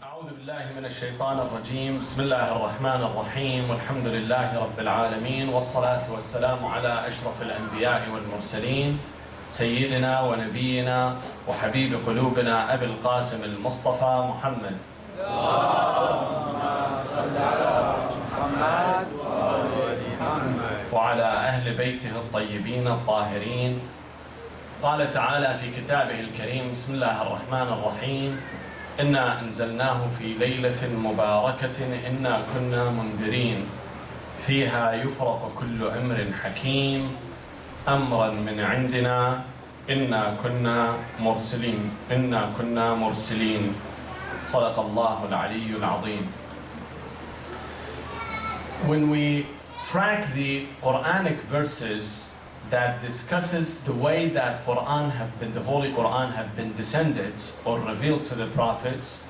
أعوذ بالله من الشيطان الرجيم. بسم الله الرحمن الرحيم، والحمد لله رب العالمين، والصلاة والسلام على أشرف الأنبياء والمرسلين سيدنا ونبينا وحبيب قلوبنا أبي القاسم المصطفى محمد. وعلى أهل بيته الطيبين الطاهرين. قال تعالى في كتابه الكريم: بسم الله الرحمن الرحيم، إنا أنزلناه في ليلة مباركة إنا كنا منذرين فيها يفرق كل أمر حكيم أمرا من عندنا إنا كنا مرسلين صدق الله العلي العظيم. When we track the Quranic verses that discusses the way that the Holy Quran have been descended or revealed to the prophets,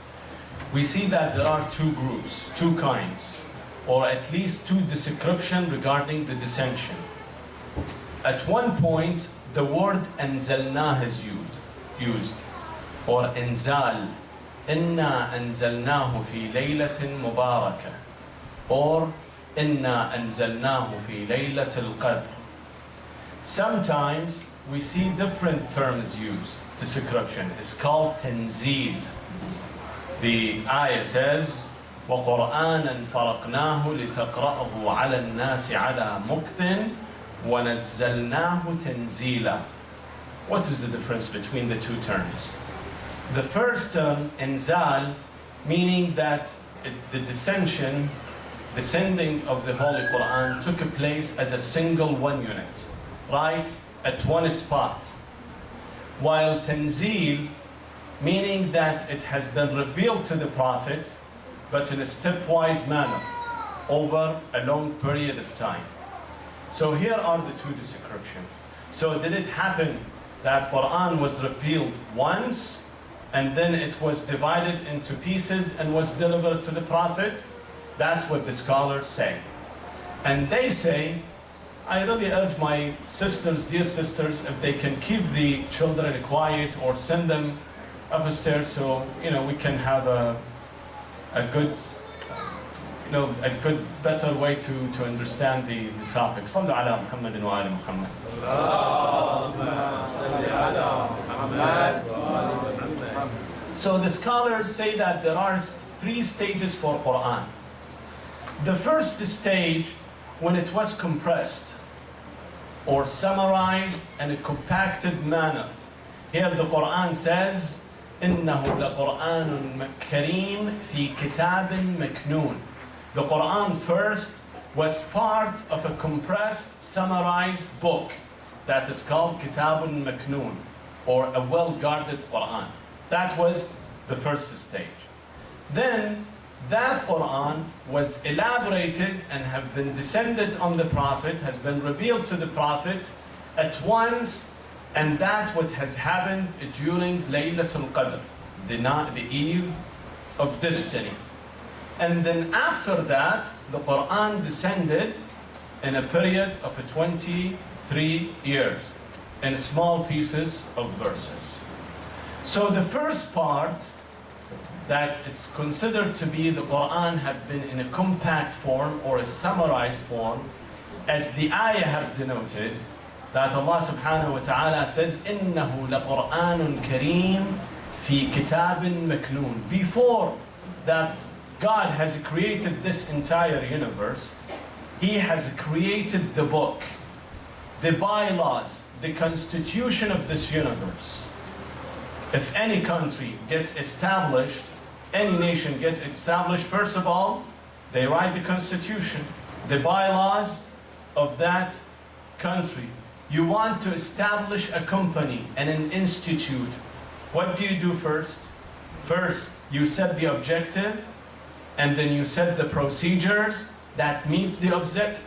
we see that there are two groups, two kinds, or at least two descriptions regarding the descension. At one point, the word أنزلناه is used, or إنزال, إنا أنزلناه في ليلة مباركة, or إنا أنزلناه في ليلة القدر. Sometimes we see different terms used, description. It's called تنزيل. The ayah says, وَقُرْآنًا فَرَقْنَاهُ لِتَقْرَأَهُ عَلَى النَّاسِ عَلَى مُكْثٍ وَنَزَّلْنَاهُ تَنزِيلًا. What is the difference between the two terms? The first term, إنزال, meaning that the descending of the Holy Quran took place as a single one unit, right at one spot. While Tanzil, meaning that it has been revealed to the Prophet, but in a stepwise manner, over a long period of time. So here are the two descriptions. So did it happen that Quran was revealed once, and then it was divided into pieces and was delivered to the Prophet? That's what the scholars say. And they say, I really urge my sisters, dear sisters, if they can keep the children quiet or send them upstairs so we can have a good better way to understand the topic. Sallu ala Muhammadin wa ali Muhammad. So the scholars say that there are three stages for Quran. The first stage, when it was compressed or summarized in a compacted manner. Here the Quran says, إِنَّهُ لَقُرْآنٌ كَرِيمٌ فِي كِتَابٍ مَكْنُونٍ. The Quran first was part of a compressed, summarized book that is called Kitabun Maknoon, or a well-guarded Quran. That was the first stage. Then that Quran was elaborated and have been descended on the Prophet, has been revealed to the Prophet at once, and that what has happened during Laylatul Qadr, the eve of destiny. And then after that, the Quran descended in a period of 23 years in small pieces of verses. So the first part, that it's considered to be the Quran have been in a compact form or a summarized form, as the ayah have denoted, that Allah subhanahu wa ta'ala says, إِنَّهُ لَقُرْآنٌ كَرِيمٌ فِي كِتَابٍ مَكْنُونٍ. Before that God has created this entire universe, He has created the book, the bylaws, the constitution of this universe. If any country gets established, any nation gets established, first of all, they write the constitution, the bylaws of that country. You want to establish a company and an institute. What do you do first? First, you set the objective, and then you set the procedures that meet the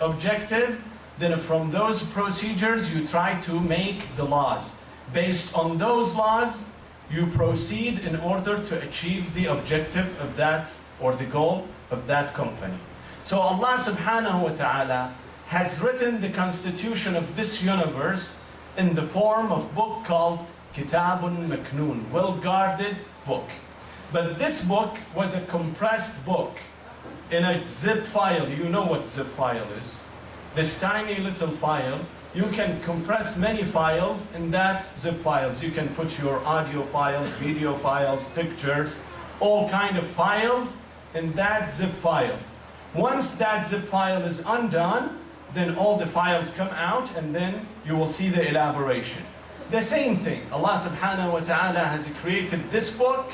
objective. Then from those procedures, you try to make the laws. Based on those laws, you proceed in order to achieve the objective of that, or the goal of that company. So Allah subhanahu wa ta'ala has written the constitution of this universe in the form of book called Kitabun Maknoon, well-guarded book. But this book was a compressed book in a zip file. You know what zip file is. This tiny little file, you can compress many files in that zip files. You can put your audio files, video files, pictures, all kind of files in that zip file. Once that zip file is undone, then all the files come out and then you will see the elaboration. The same thing, Allah subhanahu wa ta'ala has created this book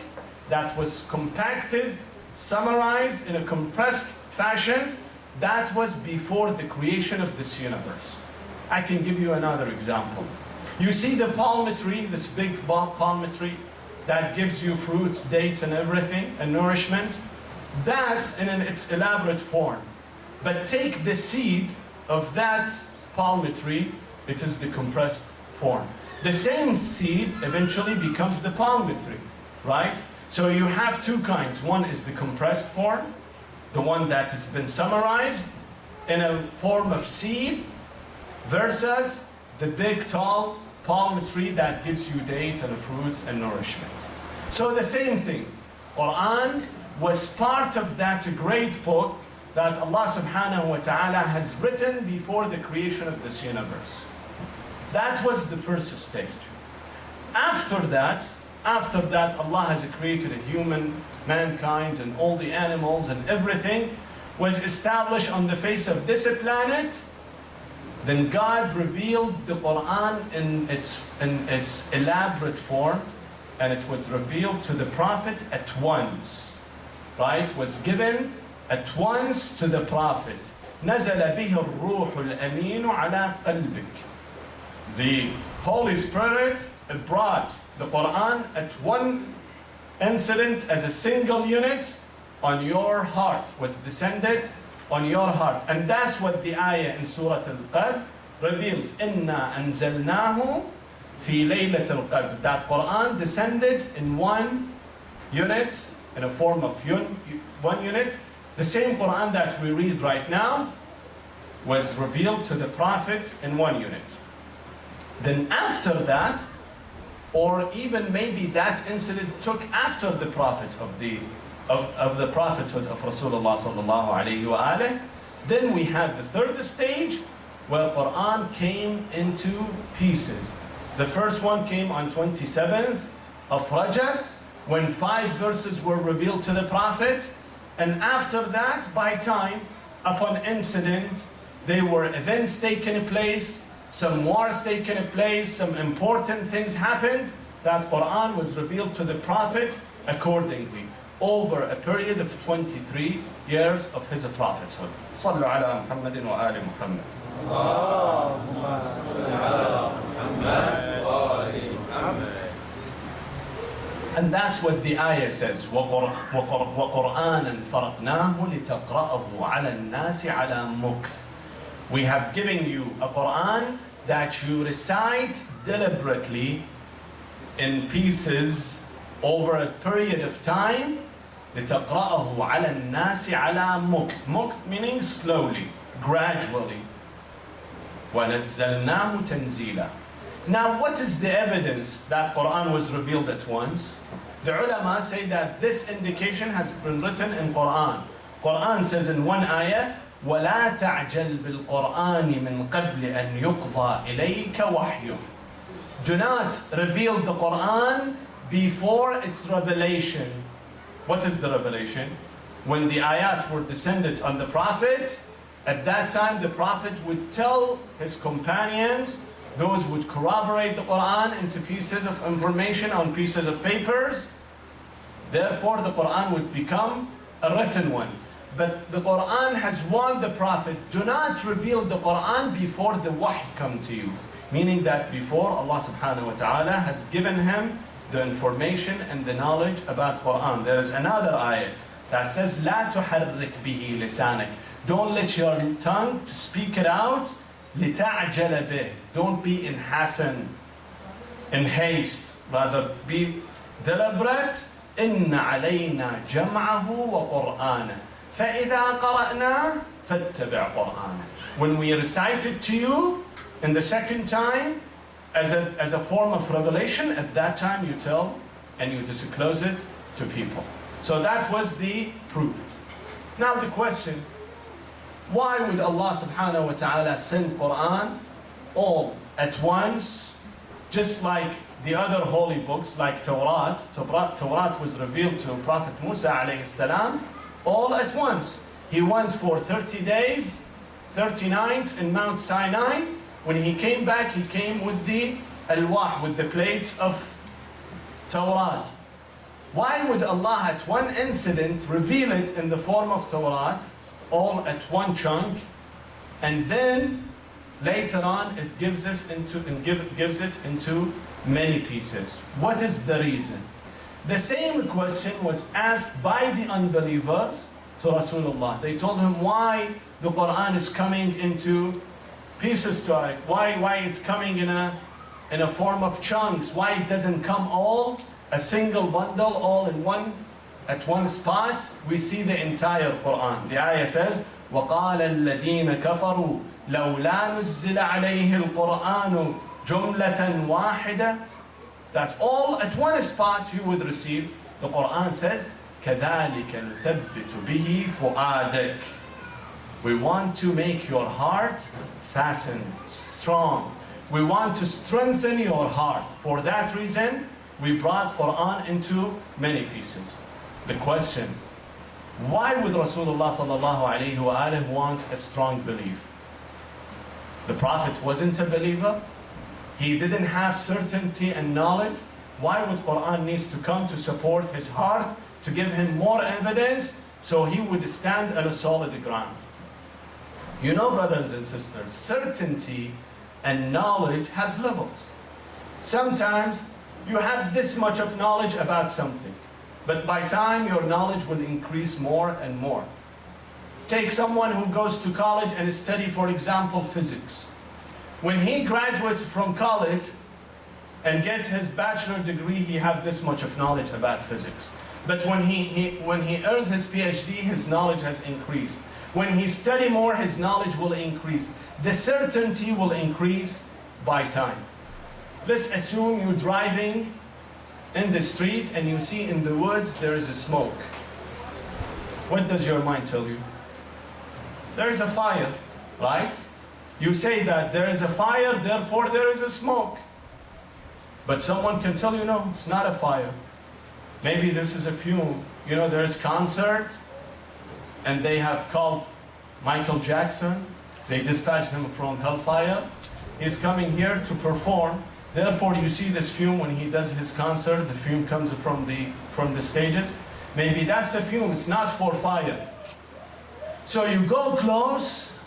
that was compacted, summarized in a compressed fashion. That was before the creation of this universe. I can give you another example. You see the palm tree, this big palm tree that gives you fruits, dates and everything, and nourishment. That's in its elaborate form. But take the seed of that palm tree, it is the compressed form. The same seed eventually becomes the palm tree, right? So you have two kinds. One is the compressed form, the one that has been summarized in a form of seed, versus the big tall palm tree that gives you dates and fruits and nourishment. So the same thing. Quran was part of that great book that Allah subhanahu wa ta'ala has written before the creation of this universe. That was the first stage. After that, Allah has created a human, mankind, and all the animals and everything was established on the face of this planet. Then God revealed the Quran in its elaborate form, and it was revealed to the Prophet at once. Right? Was given at once to the Prophet. نزل به الروح الأمين على قلبك. The Holy Spirit brought the Quran at one incident as a single unit on your heart, was descended on your heart. And that's what the ayah in Surah Al-Qadr reveals. إِنَّا أَنزَلْنَاهُ فِي لَيْلَةِ الْقَدْرِ. That Quran descended in one unit, in a form of one unit. The same Quran that we read right now was revealed to the Prophet in one unit. Then after that, or even maybe that incident took after the Prophet of the prophethood of Rasulullah sallallahu alayhi wa alayhi, then we had the third stage where Quran came into pieces. The first one came on 27th of Rajab, when 5 verses were revealed to the Prophet, and after that, by time, upon incident, there were events taking place, some wars taking place, some important things happened, that Quran was revealed to the Prophet accordingly, over a period of 23 years of his prophethood. Sallu ala Muhammadin wa ali Muhammad. Allahumma salli ala Muhammad wa ali Muhammad. And that's what the ayah says. وَقُرْآنًا فَرَقْنَاهُ لِتَقْرَأَهُ عَلَى النَّاسِ عَلَى مُكْثٍ. We have given you a Quran that you recite deliberately in pieces over a period of time. لِتَقْرَأَهُ عَلَى النَّاسِ عَلَى مُكْثٍ. مُكْث meaning slowly, gradually. وَنَزَّلْنَاهُ تَنزِيلًا. Now, what is the evidence that Quran was revealed at once? The ulama say that this indication has been written in Quran. Quran says in one ayah, وَلَا تَعْجَلْ بِالْقُرْآنِ مِنْ قَبْلِ أَنْ يُقْضَى إِلَيْكَ وَحْيُهُ. Do not reveal the Quran before its revelation. What is the revelation? When the ayat were descended on the Prophet, at that time the Prophet would tell his companions, those would corroborate the Quran into pieces of information on pieces of papers. Therefore, the Quran would become a written one. But the Quran has warned the Prophet, do not reveal the Quran before the wahy come to you. Meaning that before Allah subhanahu wa ta'ala has given him the information and the knowledge about Quran. There is another ayah that says, لا تحرك به لسانك. Don't let your tongue to speak it out. لِتَعْجَلَ بِهِ. Don't be in hasten, in haste. Rather be deliberate. إِنَّ عَلَيْنَا جَمْعَهُ وَقُرْآنَهُ فَإِذَا قَرَأْنَا فَاتَّبِعْ قُرْآنَهُ. When we recite it to you in the second time as a form of revelation, at that time you tell and you disclose it to people. So that was the proof. Now the question, why would Allah subhanahu wa ta'ala send Quran all at once, just like the other holy books like Torah? Torah was revealed to Prophet Musa alayhi salam all at once. He went for 30 days, 30 nights in Mount Sinai. When he came back, he came with the alwah, with the plates of Torah. Why would Allah at one incident reveal it in the form of Torah, all at one chunk, and then later on it gives it into many pieces? What is the reason? The same question was asked by the unbelievers to Rasulullah. They told him why the Quran is coming into pieces to it, why it's coming in a form of chunks, why it doesn't come all a single bundle all in one at one spot. We see the entire Quran. The ayah says, وَقَالَ الَّذِينَ كَفَرُوا لَوْلَا نُزِّلَ عَلَيْهِ الْقُرْآنُ جُمْلَةً وَاحِدَةً. That all at one spot you would receive. The Quran says, كَذَلِكَ نُثَبِّتُ بِهِ فُؤَادَكَ. We want to make your heart fastened, strong. We want to strengthen your heart. For that reason, we brought Quran into many pieces. The question, why would Rasulullah sallallahu alayhi wa want a strong belief? The Prophet wasn't a believer. He didn't have certainty and knowledge. Why would Quran needs to come to support his heart, to give him more evidence, so he would stand on a solid ground? You know, brothers and sisters, certainty and knowledge has levels. Sometimes you have this much of knowledge about something, but by time your knowledge will increase more and more. Take someone who goes to college and study, for example, physics. When he graduates from college and gets his bachelor degree, he has this much of knowledge about physics. But when he earns his PhD, his knowledge has increased. When he studies more, his knowledge will increase. The certainty will increase by time. Let's assume you're driving in the street and you see in the woods there is a smoke. What does your mind tell you? There is a fire, right? You say that there is a fire, therefore there is a smoke. But someone can tell you, no, it's not a fire. Maybe this is a fume. You know, there's concert, and they have called Michael Jackson. They dispatched him from hellfire. He's coming here to perform. Therefore, you see this fume when he does his concert. The fume comes from the stages. Maybe that's a fume. It's not for fire. So you go close,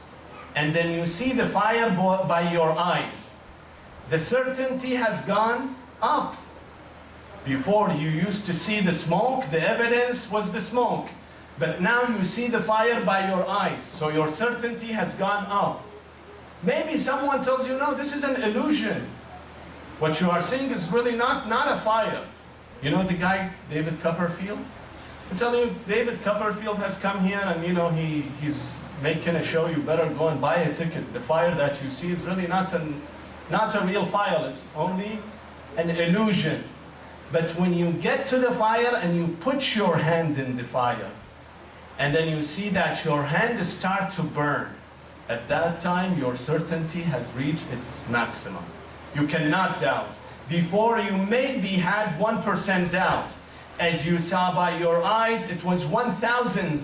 and then you see the fire by your eyes. The certainty has gone up. Before, you used to see the smoke. The evidence was the smoke. But now you see the fire by your eyes. So your certainty has gone up. Maybe someone tells you, no, this is an illusion. What you are seeing is really not a fire. You know the guy, David Copperfield? I tell you, David Copperfield has come here and he's making a show. You better go and buy a ticket. The fire that you see is really not a real fire. It's only an illusion. But when you get to the fire and you put your hand in the fire, and then you see that your hand starts to burn, at that time your certainty has reached its maximum. You cannot doubt. Before, you maybe had 1% doubt. As you saw by your eyes, it was 1,000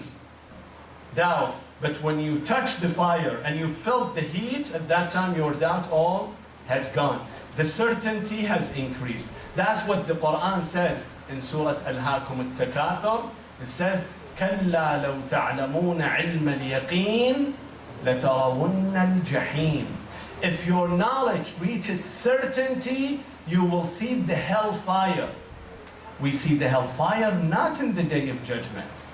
doubt. But when you touched the fire and you felt the heat, at that time your doubt all has gone. The certainty has increased. That's what the Quran says in Surah Al-Hakum Al-Takathur. It says, كَلَّا لَوْ تَعْلَمُونَ عِلْمَ الْيَقِينِ لَتَرَوُنَّ الْجَحِيمِ. If your knowledge reaches certainty, you will see the hellfire. We see the hellfire not in the day of judgment.